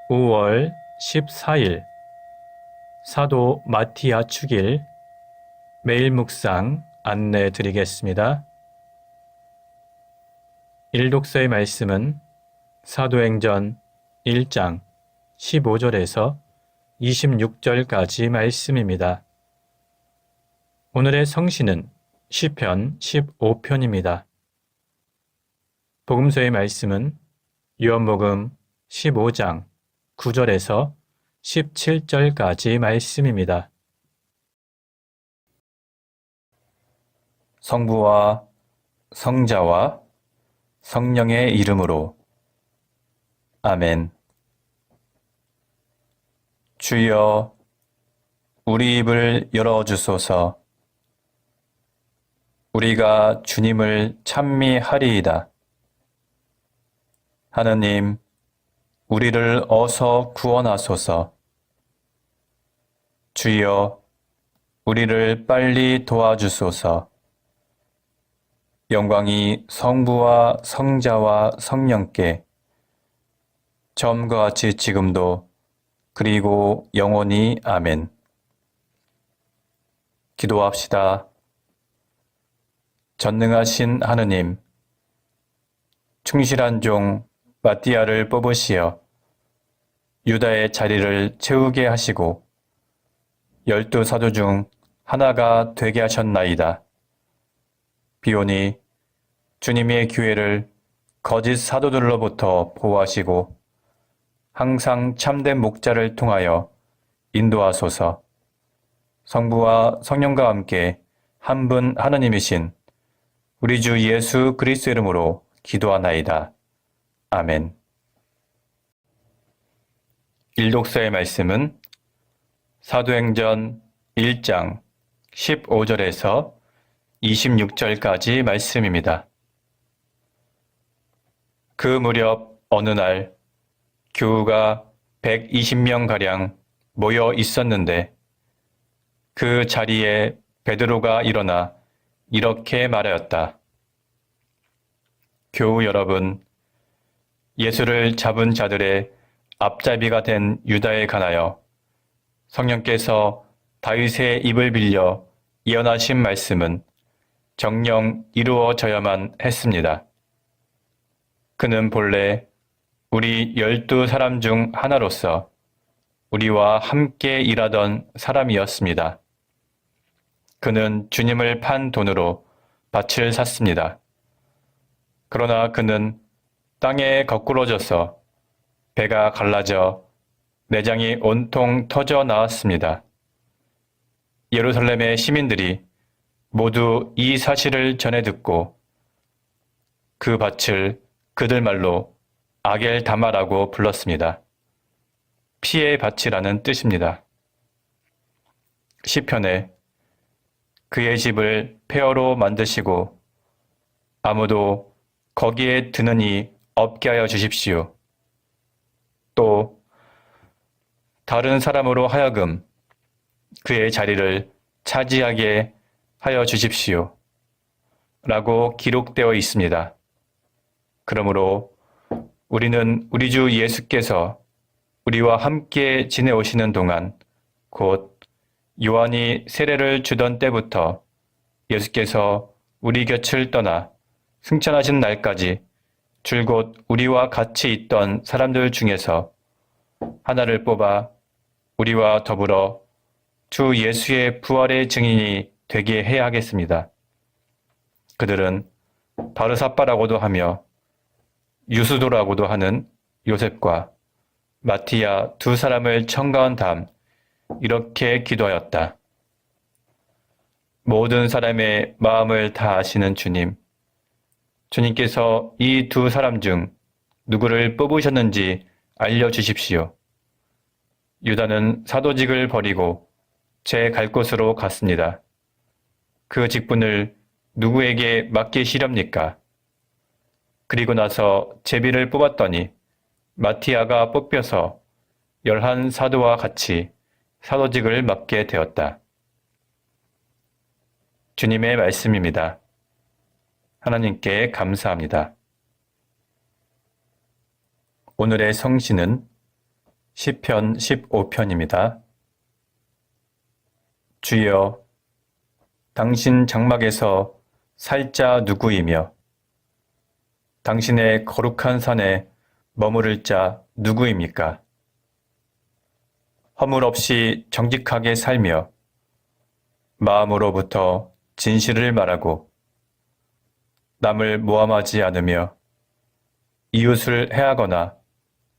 5월 14일 사도 마티아 축일 매일 묵상 안내 드리겠습니다. 일독서의 말씀은 사도행전 1장 15절에서 26절까지 말씀입니다. 오늘의 성시는 시편 15편입니다. 복음서의 말씀은 요한복음 15장 9절에서 17절까지 말씀입니다. 성부와 성자와 성령의 이름으로 아멘. 주여, 우리 입을 열어주소서. 우리가 주님을 찬미하리이다. 하느님, 우리를 어서 구원하소서. 주여, 우리를 빨리 도와주소서. 영광이 성부와 성자와 성령께 처음과 같이 지금도 그리고 영원히 아멘. 기도합시다. 전능하신 하느님, 충실한 종 마띠아를 뽑으시어 유다의 자리를 채우게 하시고 12 사도 중 하나가 되게 하셨나이다. 비오니 주님의 교회를 거짓 사도들로부터 보호하시고 항상 참된 목자를 통하여 인도하소서. 성부와 성령과 함께 한 분 하느님이신 우리 주 예수 그리스도 이름으로 기도하나이다. 아멘. 일독서의 말씀은 사도행전 1장 15절에서 26절까지 말씀입니다. 그 무렵 어느 날 교우가 120명가량 모여 있었는데 그 자리에 베드로가 일어나 이렇게 말하였다. 교우 여러분, 예수를 잡은 자들의 앞잡이가 된 유다에 관하여 성령께서 다윗의 입을 빌려 예언하신 말씀은 정녕 이루어져야만 했습니다. 그는 본래 우리 12 사람 중 하나로서 우리와 함께 일하던 사람이었습니다. 그는 주님을 판 돈으로 밭을 샀습니다. 그러나 그는 땅에 거꾸러져서 배가 갈라져 내장이 온통 터져 나왔습니다. 예루살렘의 시민들이 모두 이 사실을 전해 듣고 그 밭을 그들 말로 아겔다마라고 불렀습니다. 피의 밭이라는 뜻입니다. 시편에 그의 집을 폐허로 만드시고 아무도 거기에 드느니 없게 하여 주십시오. 또 다른 사람으로 하여금 그의 자리를 차지하게 하여 주십시오. 라고 기록되어 있습니다. 그러므로 우리는 우리 주 예수께서 우리와 함께 지내오시는 동안 곧 요한이 세례를 주던 때부터 예수께서 우리 곁을 떠나 승천하신 날까지 줄곧 우리와 같이 있던 사람들 중에서 하나를 뽑아 우리와 더불어 주 예수의 부활의 증인이 되게 해야 하겠습니다. 그들은 바르사바라고도 하며 유수도라고도 하는 요셉과 마티아 2 사람을 청가한 다음 이렇게 기도하였다. 모든 사람의 마음을 다 아시는 주님, 주님께서 이 2 사람 중 누구를 뽑으셨는지 알려주십시오. 유다는 사도직을 버리고 제 갈 곳으로 갔습니다. 그 직분을 누구에게 맡기시렵니까? 그리고 나서 제비를 뽑았더니 마티아가 뽑혀서 11 사도와 같이 사도직을 맡게 되었다. 주님의 말씀입니다. 하나님께 감사합니다. 오늘의 성시는 시편 15편입니다. 주여, 당신 장막에서 살자 누구이며 당신의 거룩한 산에 머무를 자 누구입니까? 허물 없이 정직하게 살며 마음으로부터 진실을 말하고 남을 모함하지 않으며 이웃을 해하거나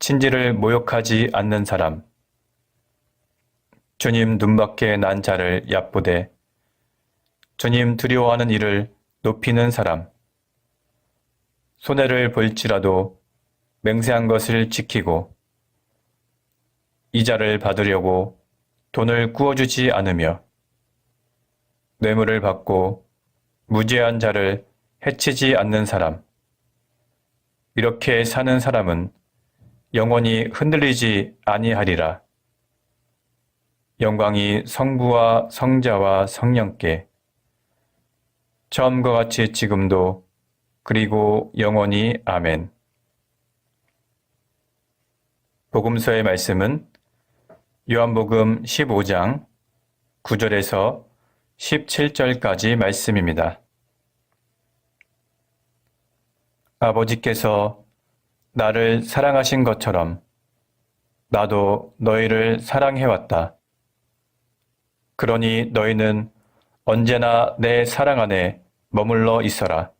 친지를 모욕하지 않는 사람. 주님 눈밖에 난 자를 얕보되 주님 두려워하는 이를 높이는 사람. 손해를 볼지라도 맹세한 것을 지키고 이자를 받으려고 돈을 구워주지 않으며 뇌물을 받고 무죄한 자를 해치지 않는 사람. 이렇게 사는 사람은 영원히 흔들리지 아니하리라. 영광이 성부와 성자와 성령께 처음과 같이 지금도 그리고 영원히 아멘. 복음서의 말씀은 요한복음 15장 9절에서 17절까지 말씀입니다. 아버지께서 나를 사랑하신 것처럼 나도 너희를 사랑해왔다. 그러니 너희는 언제나 내 사랑 안에 머물러 있어라.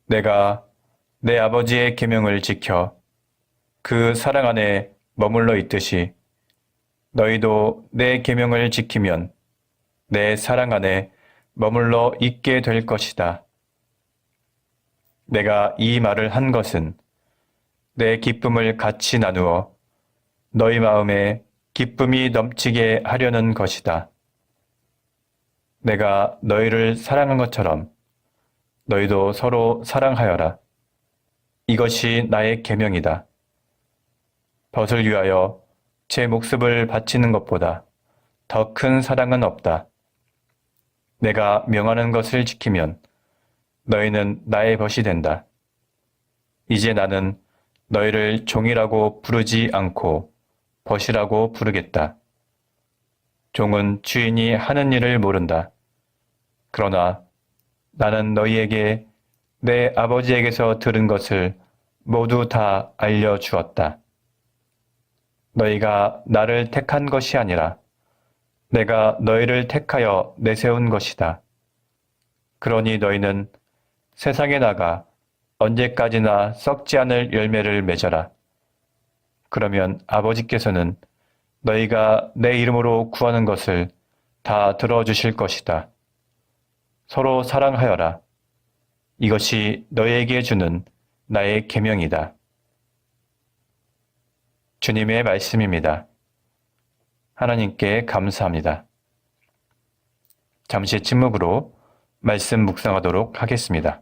내가 내 아버지의 계명을 지켜 그 사랑 안에 머물러 있듯이 너희도 내 계명을 지키면 내 사랑 안에 머물러 있게 될 것이다. 내가 이 말을 한 것은 내 기쁨을 같이 나누어 너희 마음에 기쁨이 넘치게 하려는 것이다. 내가 너희를 사랑한 것처럼 너희도 서로 사랑하여라. 이것이 나의 계명이다. 벗을 위하여 제 목숨을 바치는 것보다 더 큰 사랑은 없다. 내가 명하는 것을 지키면 너희는 나의 벗이 된다. 이제 나는 너희를 종이라고 부르지 않고 벗이라고 부르겠다. 종은 주인이 하는 일을 모른다. 그러나 나는 너희에게 내 아버지에게서 들은 것을 모두 다 알려주었다. 너희가 나를 택한 것이 아니라 내가 너희를 택하여 내세운 것이다. 그러니 너희는 세상에 나가 언제까지나 썩지 않을 열매를 맺어라. 그러면 아버지께서는 너희가 내 이름으로 구하는 것을 다 들어주실 것이다. 서로 사랑하여라. 이것이 너희에게 주는 나의 계명이다. 주님의 말씀입니다. 하나님께 감사합니다. 잠시 침묵으로 말씀 묵상하도록 하겠습니다.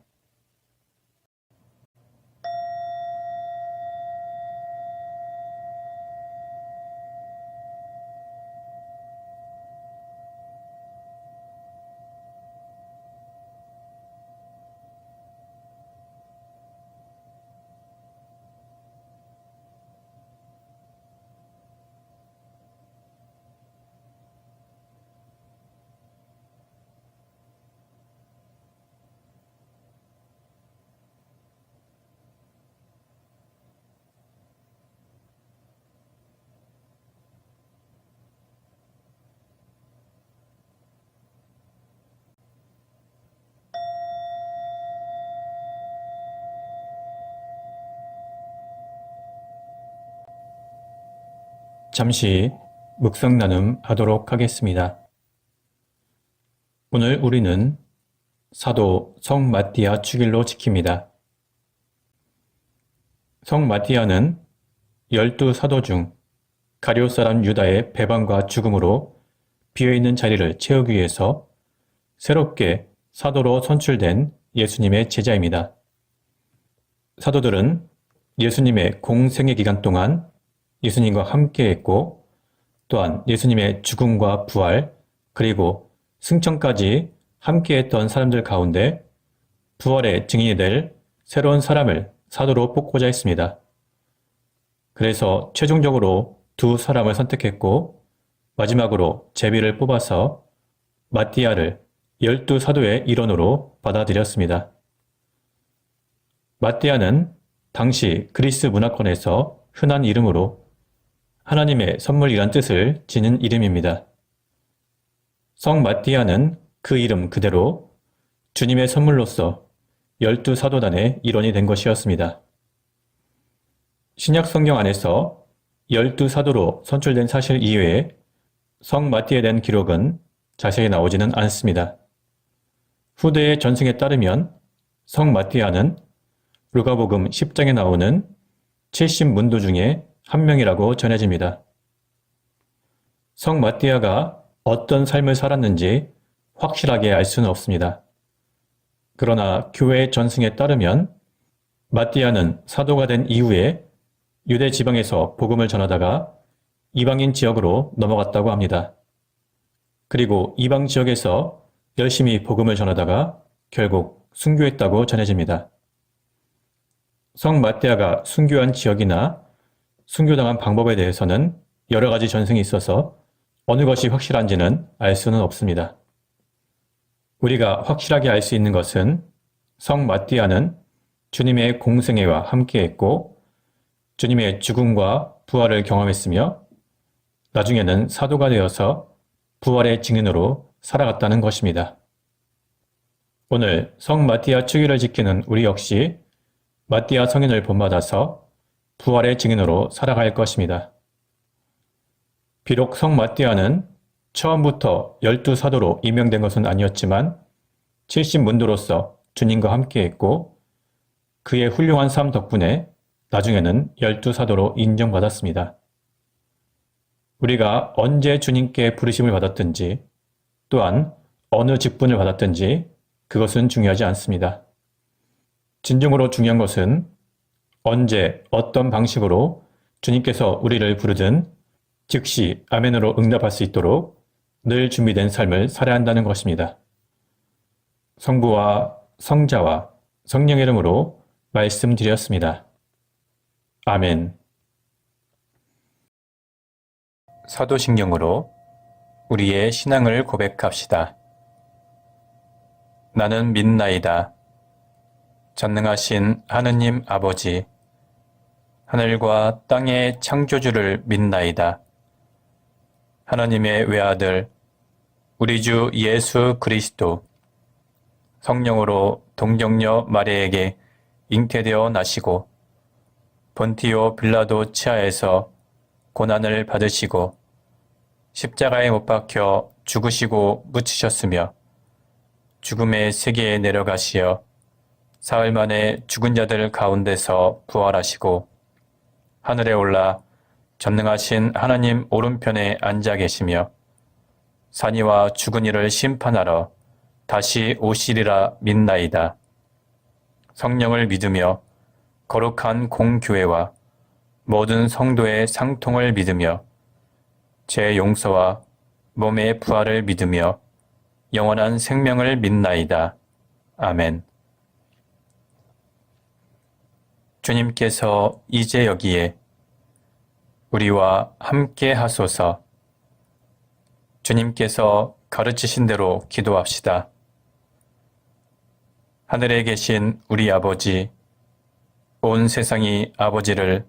잠시 묵상 나눔 하도록 하겠습니다. 오늘 우리는 사도 성 마띠아 축일로 지킵니다. 성 마띠아는 12사도 중 가룟 사람 유다의 배반과 죽음으로 비어있는 자리를 채우기 위해서 새롭게 사도로 선출된 예수님의 제자입니다. 사도들은 예수님의 공생애 기간 동안 예수님과 함께했고 또한 예수님의 죽음과 부활 그리고 승천까지 함께했던 사람들 가운데 부활의 증인이 될 새로운 사람을 사도로 뽑고자 했습니다. 그래서 최종적으로 두 사람을 선택했고 마지막으로 제비를 뽑아서 마띠아를 12사도의 일원으로 받아들였습니다. 마띠아는 당시 그리스 문화권에서 흔한 이름으로 하나님의 선물이란 뜻을 지닌 이름입니다. 성 마띠아는 그 이름 그대로 주님의 선물로서 12사도단의 일원이 된 것이었습니다. 신약 성경 안에서 12사도로 선출된 사실 이외에 성 마띠아에 대한 기록은 자세히 나오지는 않습니다. 후대의 전승에 따르면 성 마띠아는 루가복음 10장에 나오는 70문도 중에 한 명이라고 전해집니다. 성 마띠아가 어떤 삶을 살았는지 확실하게 알 수는 없습니다. 그러나 교회의 전승에 따르면 마띠아는 사도가 된 이후에 유대 지방에서 복음을 전하다가 이방인 지역으로 넘어갔다고 합니다. 그리고 이방 지역에서 열심히 복음을 전하다가 결국 순교했다고 전해집니다. 성 마띠아가 순교한 지역이나 순교당한 방법에 대해서는 여러 가지 전승이 있어서 어느 것이 확실한지는 알 수는 없습니다. 우리가 확실하게 알 수 있는 것은 성 마띠아는 주님의 공생애와 함께했고 주님의 죽음과 부활을 경험했으며 나중에는 사도가 되어서 부활의 증인으로 살아갔다는 것입니다. 오늘 성 마띠아 축일을 지키는 우리 역시 마띠아 성인을 본받아서 부활의 증인으로 살아갈 것입니다. 비록 성 마띠아는 처음부터 12사도로 임명된 것은 아니었지만 70문도로서 주님과 함께했고 그의 훌륭한 삶 덕분에 나중에는 12사도로 인정받았습니다. 우리가 언제 주님께 부르심을 받았든지 또한 어느 직분을 받았든지 그것은 중요하지 않습니다. 진정으로 중요한 것은 언제 어떤 방식으로 주님께서 우리를 부르든 즉시 아멘으로 응답할 수 있도록 늘 준비된 삶을 살아야 한다는 것입니다. 성부와 성자와 성령의 이름으로 말씀드렸습니다. 아멘. 사도신경으로 우리의 신앙을 고백합시다. 나는 믿나이다. 전능하신 하느님 아버지, 하늘과 땅의 창조주를 믿나이다. 하나님의 외아들, 우리 주 예수 그리스도, 성령으로 동정녀 마리아에게 잉태되어 나시고 본티오 빌라도 치하에서 고난을 받으시고 십자가에 못 박혀 죽으시고 묻히셨으며 죽음의 세계에 내려가시어 사흘 만에 죽은 자들 가운데서 부활하시고 하늘에 올라 전능하신 하나님 오른편에 앉아 계시며 산이와 죽은 이를 심판하러 다시 오시리라 믿나이다. 성령을 믿으며 거룩한 공교회와 모든 성도의 상통을 믿으며 제 용서와 몸의 부활을 믿으며 영원한 생명을 믿나이다. 아멘. 주님께서 이제 여기에 우리와 함께 하소서. 주님께서 가르치신 대로 기도합시다. 하늘에 계신 우리 아버지, 온 세상이 아버지를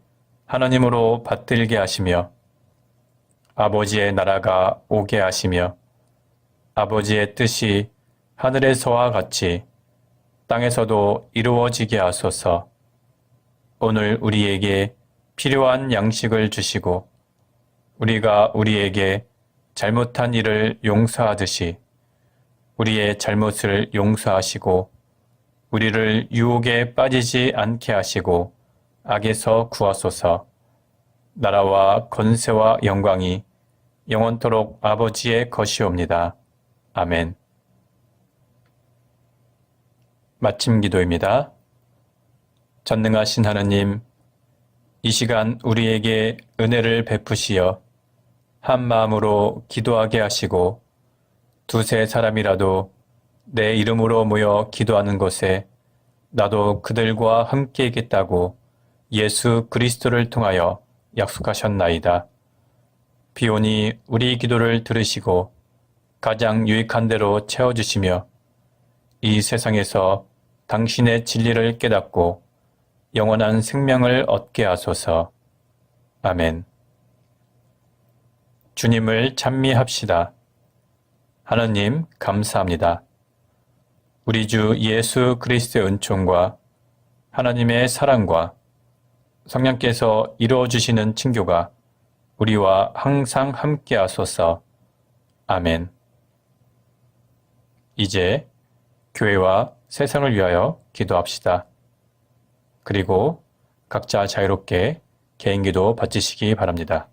하나님으로 받들게 하시며 아버지의 나라가 오게 하시며 아버지의 뜻이 하늘에서와 같이 땅에서도 이루어지게 하소서. 오늘 우리에게 필요한 양식을 주시고 우리가 우리에게 잘못한 일을 용서하듯이 우리의 잘못을 용서하시고 우리를 유혹에 빠지지 않게 하시고 악에서 구하소서. 나라와 권세와 영광이 영원토록 아버지의 것이옵니다. 아멘. 마침 기도입니다. 전능하신 하나님, 이 시간 우리에게 은혜를 베푸시어 한 마음으로 기도하게 하시고 두세 사람이라도 내 이름으로 모여 기도하는 곳에 나도 그들과 함께 있겠다고 예수 그리스도를 통하여 약속하셨나이다. 비오니 우리 기도를 들으시고 가장 유익한 대로 채워주시며 이 세상에서 당신의 진리를 깨닫고 영원한 생명을 얻게 하소서. 아멘. 주님을 찬미합시다. 하나님 감사합니다. 우리 주 예수 그리스도의 은총과 하나님의 사랑과 성령께서 이루어 주시는 친교가 우리와 항상 함께 하소서. 아멘. 이제 교회와 세상을 위하여 기도합시다. 그리고 각자 자유롭게 개인기도 바치시기 바랍니다.